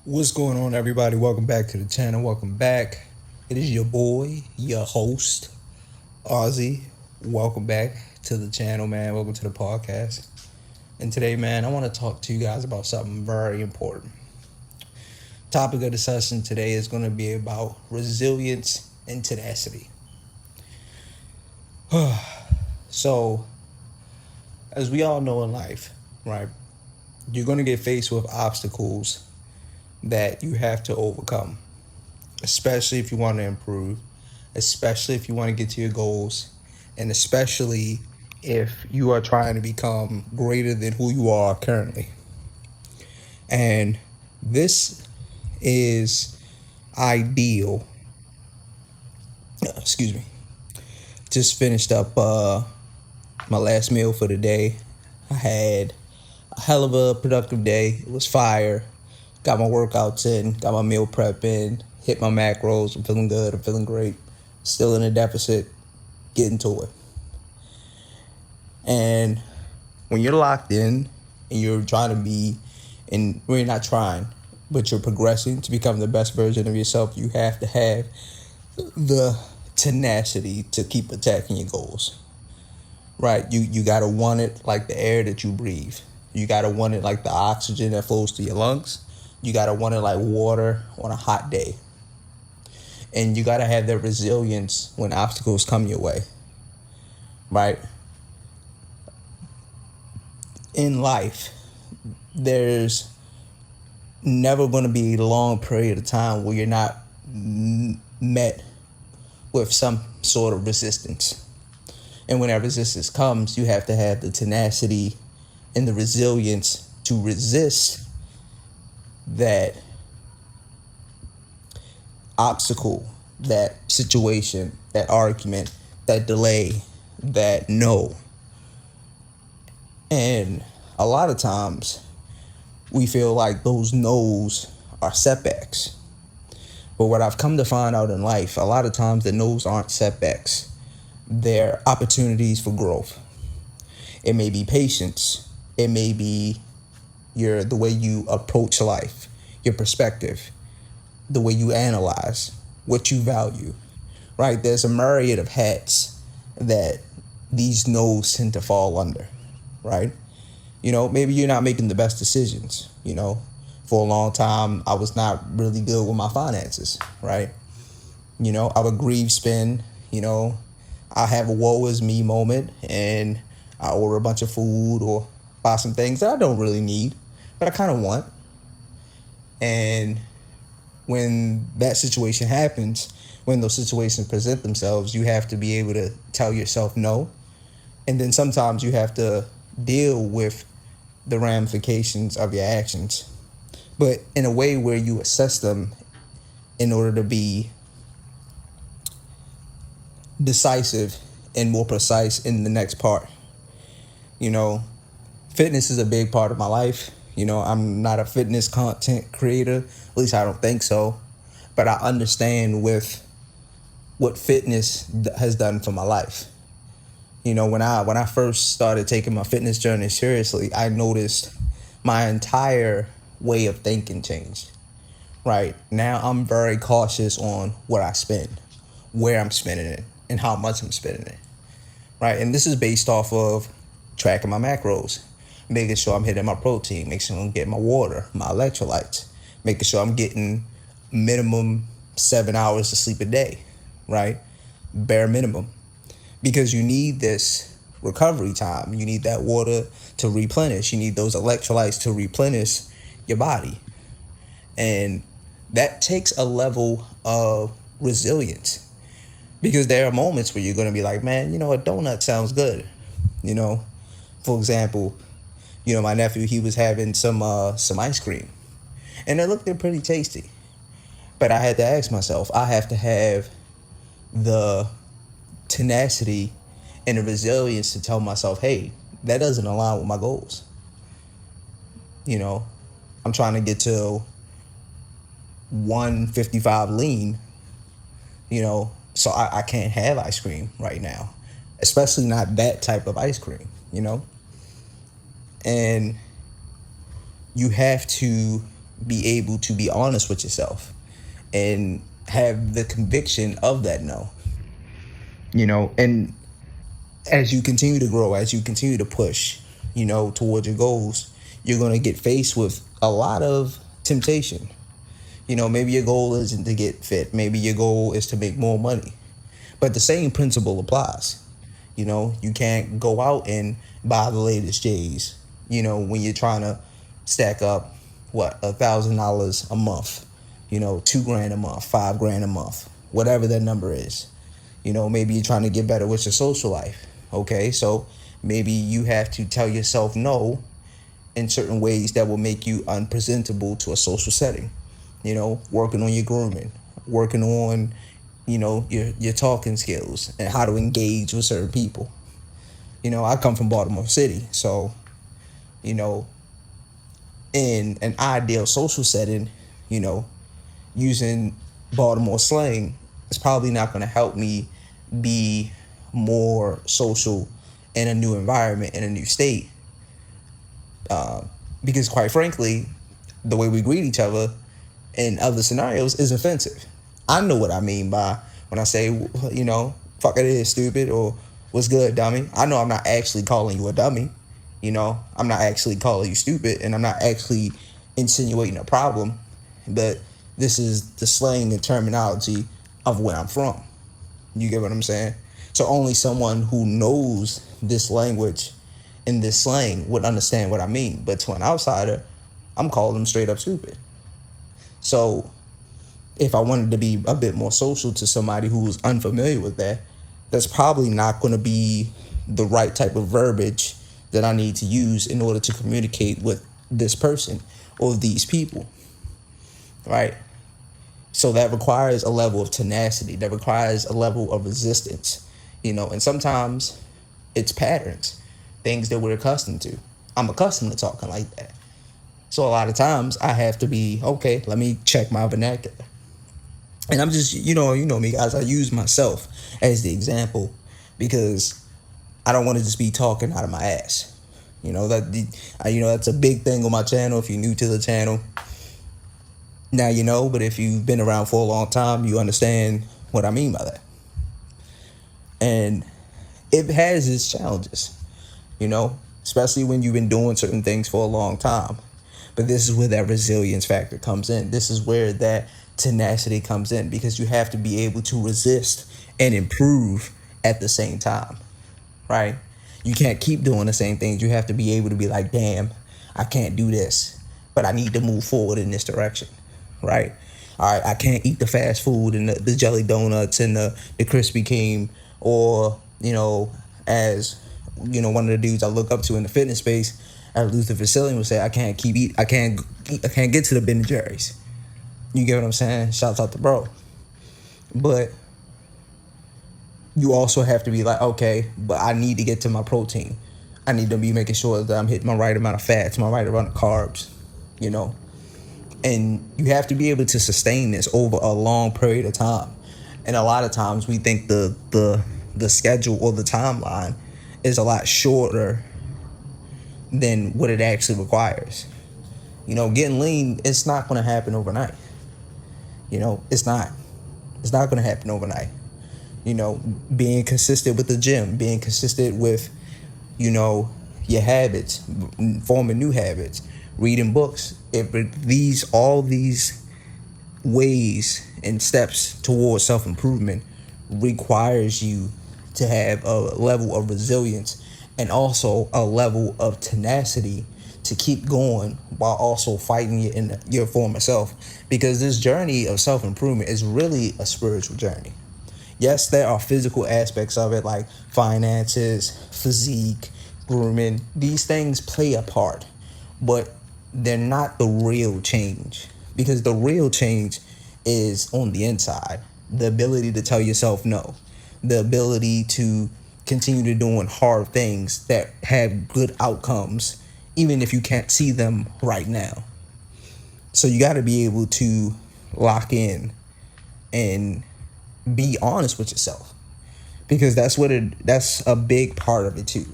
What's going on, everybody? Welcome back to the channel. Welcome back. It is your boy, your host, Ozzy. Welcome back to the channel, man. Welcome to the podcast. And today, man, I want to talk to you guys about something very important. Topic of the session today is going to be about resilience and tenacity. So, as we all know in life, right, you're going to get faced with obstacles that you have to overcome, especially if you want to improve, especially if you want to get to your goals, and especially if you are trying to become greater than who you are currently. And this is ideal. Excuse me. Just finished up my last meal for the day. I had a hell of a productive day. It was fire. Got my workouts in, got my meal prep in, hit my macros. I'm feeling good. I'm feeling great. Still in a deficit, getting to it. And when you're locked in and you're trying to be, and well, you're not trying, but you're progressing to become the best version of yourself, you have to have the tenacity to keep attacking your goals. Right? You gotta want it like the air that you breathe. You gotta want it like the oxygen that flows to your lungs. You gotta want it like water on a hot day. And you gotta have that resilience when obstacles come your way. Right? In life, there's never going to be a long period of time where you're not met with some sort of resistance. And when that resistance comes, you have to have the tenacity and the resilience to resist that obstacle, that situation, that argument, that delay, that no. And a lot of times we feel like those no's are setbacks. But what I've come to find out in life, a lot of times the no's aren't setbacks. They're opportunities for growth. It may be patience. It may be the way you approach life, your perspective, the way you analyze, what you value. Right? There's a myriad of hats that these no's tend to fall under. Right? Maybe you're not making the best decisions. For a long time, I was not really good with my finances, right? I would grieve spend, I have a woe is me moment and I order a bunch of food or buy some things that I don't really need, but I kind of want. And when that situation happens, when those situations present themselves, you have to be able to tell yourself no. And then sometimes you have to deal with the ramifications of your actions, but in a way where you assess them in order to be decisive and more precise in the next part. Fitness is a big part of my life. I'm not a fitness content creator, at least I don't think so, but I understand with what fitness has done for my life. When I first started taking my fitness journey seriously, I noticed my entire way of thinking changed. Right? Now I'm very cautious on what I spend, where I'm spending it, and how much I'm spending it. Right? And this is based off of tracking my macros, making sure I'm hitting my protein, making sure I'm getting my water, my electrolytes, making sure I'm getting minimum 7 hours of sleep a day. Right? Bare minimum. Because you need this recovery time. You need that water to replenish. You need those electrolytes to replenish your body. And that takes a level of resilience. Because there are moments where you're going to be like, man, a donut sounds good. For example, my nephew, he was having some ice cream. And it looked pretty tasty. But I had to ask myself, I have to have the tenacity and the resilience to tell myself, hey, that doesn't align with my goals. I'm trying to get to 155 lean, so I can't have ice cream right now, especially not that type of ice cream. And you have to be able to be honest with yourself and have the conviction of that no. And as you continue to grow, as you continue to push, towards your goals, you're going to get faced with a lot of temptation. Maybe your goal isn't to get fit. Maybe your goal is to make more money. But the same principle applies. You can't go out and buy the latest J's, when you're trying to stack up, $1,000 a month, $2,000 a month, $5,000 a month, whatever that number is. Maybe you're trying to get better with your social life. Okay, so maybe you have to tell yourself no in certain ways that will make you unpresentable to a social setting. Working on your grooming, working on, your talking skills and how to engage with certain people. I come from Baltimore City, so, in an ideal social setting, using Baltimore slang is probably not going to help me be more social in a new environment, in a new state. Because quite frankly, the way we greet each other in other scenarios is offensive. I know what I mean by when I say, fuck it is stupid, or what's good, dummy. I know I'm not actually calling you a dummy. I'm not actually calling you stupid, and I'm not actually insinuating a problem, but this is the slang and terminology of where I'm from. You get what I'm saying? So only someone who knows this language and this slang would understand what I mean. But to an outsider, I'm calling them straight up stupid. So if I wanted to be a bit more social to somebody who's unfamiliar with that, that's probably not going to be the right type of verbiage that I need to use in order to communicate with this person or these people, right? So that requires a level of tenacity. That requires a level of resistance, and sometimes it's patterns, things that we're accustomed to. I'm accustomed to talking like that. So a lot of times I have to be, okay, let me check my vernacular. And I'm just, you know me, guys, I use myself as the example because I don't want to just be talking out of my ass. That's a big thing on my channel. If you're new to the channel, now but if you've been around for a long time, you understand what I mean by that. And it has its challenges, especially when you've been doing certain things for a long time. But this is where that resilience factor comes in. This is where that tenacity comes in, because you have to be able to resist and improve at the same time, right? You can't keep doing the same things. You have to be able to be like, damn, I can't do this, but I need to move forward in this direction, right? All right, I can't eat the fast food and the jelly donuts and the Krispy Kreme, or, as, one of the dudes I look up to in the fitness space at Luther Facility would say, I can't get to the Ben & Jerry's. You get what I'm saying? Shouts out to bro. But you also have to be like, okay, but I need to get to my protein. I need to be making sure that I'm hitting my right amount of fats, my right amount of carbs, And you have to be able to sustain this over a long period of time. And a lot of times we think the schedule or the timeline is a lot shorter than what it actually requires. Getting lean, it's not going to happen overnight. It's not going to happen overnight. Being consistent with the gym, being consistent with, your habits, forming new habits, reading books. All these ways and steps towards self-improvement requires you to have a level of resilience and also a level of tenacity to keep going while also fighting your former self. Because this journey of self-improvement is really a spiritual journey. Yes, there are physical aspects of it, like finances, physique, grooming. These things play a part, but they're not the real change, because the real change is on the inside. The ability to tell yourself no, the ability to continue to doing hard things that have good outcomes, even if you can't see them right now. So you got to be able to lock in and be honest with yourself, because that's a big part of it too.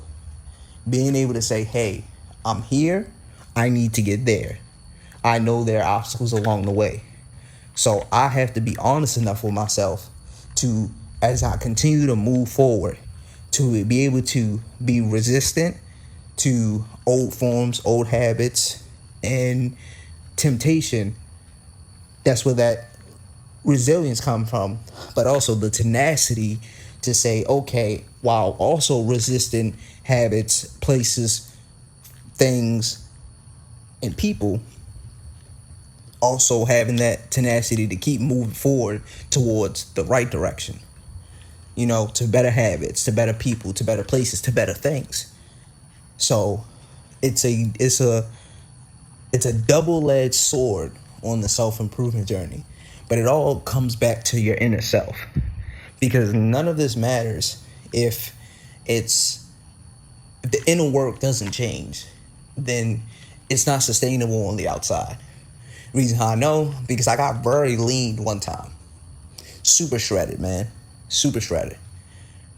Being able to say, hey, I'm here, I need to get there. I know there are obstacles along the way. So I have to be honest enough with myself to, as I continue to move forward, to be able to be resistant to old forms, old habits, and temptation. That's where that resilience comes from, but also the tenacity to say, okay, while also resisting habits, places, things, and people, also having that tenacity to keep moving forward towards the right direction, to better habits, to better people, to better places, to better things. So it's a double-edged sword on the self-improvement journey, but it all comes back to your inner self, because none of this matters if the inner work doesn't change, then it's not sustainable on the outside. Reason how I know, because I got very lean one time. Super shredded, man. Super shredded.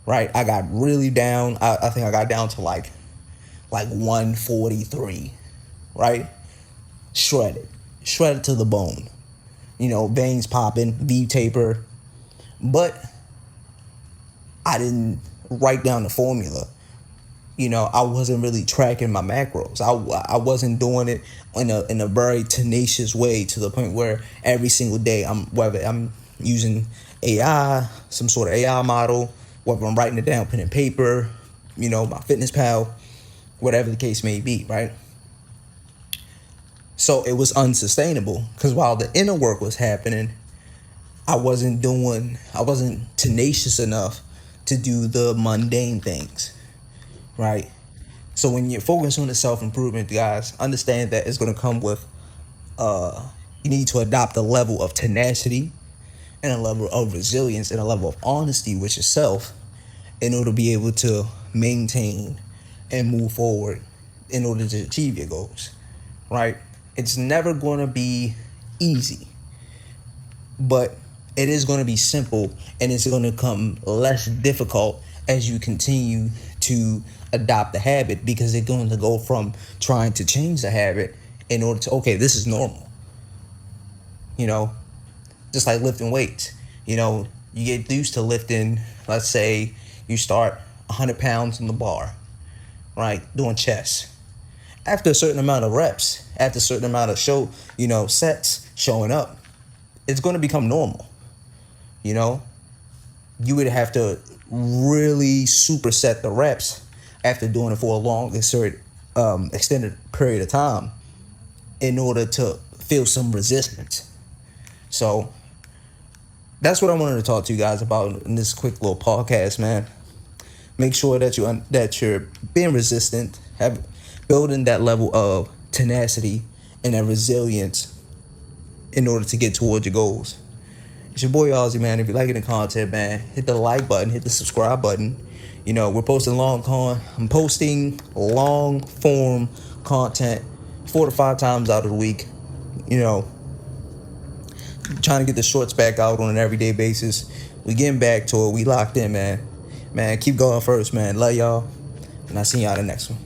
Right? I got really down. I think I got down to like 143. Right? Shredded. Shredded to the bone. Veins popping, V taper. But I didn't write down the formula. I wasn't really tracking my macros. I wasn't doing it in a very tenacious way, to the point where every single day whether I'm using AI, some sort of AI model, whether I'm writing it down, pen and paper, my fitness pal, whatever the case may be, right? So it was unsustainable, because while the inner work was happening, I wasn't tenacious enough to do the mundane things. Right? So when you're focused on the self-improvement, guys, understand that it's going to come with, you need to adopt a level of tenacity and a level of resilience and a level of honesty with yourself in order to be able to maintain and move forward in order to achieve your goals. Right? It's never going to be easy, but it is going to be simple, and it's going to come less difficult as you continue to adopt the habit, because it's going to go from trying to change the habit in order to, okay, this is normal. Just like lifting weights. You get used to lifting, let's say you start 100 pounds on the bar, right? Doing chest. After a certain amount of reps, after a certain amount of sets showing up, it's going to become normal. You would have to really superset the reps after doing it for a long, extended period of time in order to feel some resistance. So that's what I wanted to talk to you guys about in this quick little podcast, man. Make sure that you're being resistant, building that level of tenacity and that resilience in order to get towards your goals. It's your boy Ozzy, man. If you're liking the content, man, hit the like button, hit the subscribe button. We're posting I'm posting long form content 4 to 5 times out of the week. Trying to get the shorts back out on an everyday basis. We getting back to it. We locked in, man. Man, keep going first, man. Love y'all. And I'll see y'all in the next one.